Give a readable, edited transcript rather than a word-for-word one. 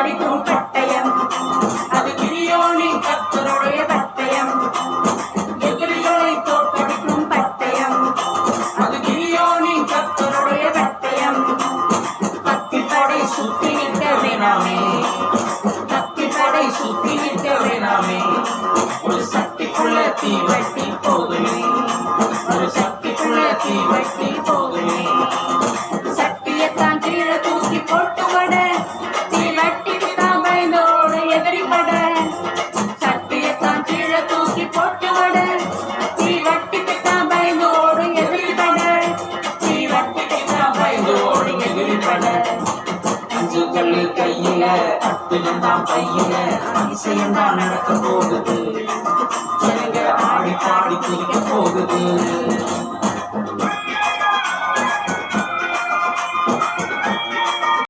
படிக்கும் பட்டயம் அது கிரியோனின் கர்த்தருடைய பட்டயம். எதிரிகளை தோற்கடிக்கும் பட்டயம் அது கிரியோனின் கர்த்தருடைய பட்டயம். கத்திப்படை சுத்தி நிற்க வேணாமே, கத்திப்படை சுத்தி நிற்க வேணாமே. ஒரு சக்திக்குள்ள தீ வெட்டி போகுமே, ஒரு சக்திக்குள்ள தீ வெட்டி போகுமே. சக்தியத்தான் கீழே தூக்கி போட்டு வட தீ வெட்டி தான் பயந்தோடு எதிரி பட. சக்தியத்தான் கீழே தூக்கி போட்டு வட தீ வெட்டி தான் பயந்தோடு எதிரி பட. தீ வெட்டி தான் பயந்தோடு எதிரி பட. அஞ்சு கல்லு கையில அத்துடன் தான் பையில அதிசயம் தான் நடக்க போகுது. ஜனங்க ஆடி பாடி குதிக்க போகுது.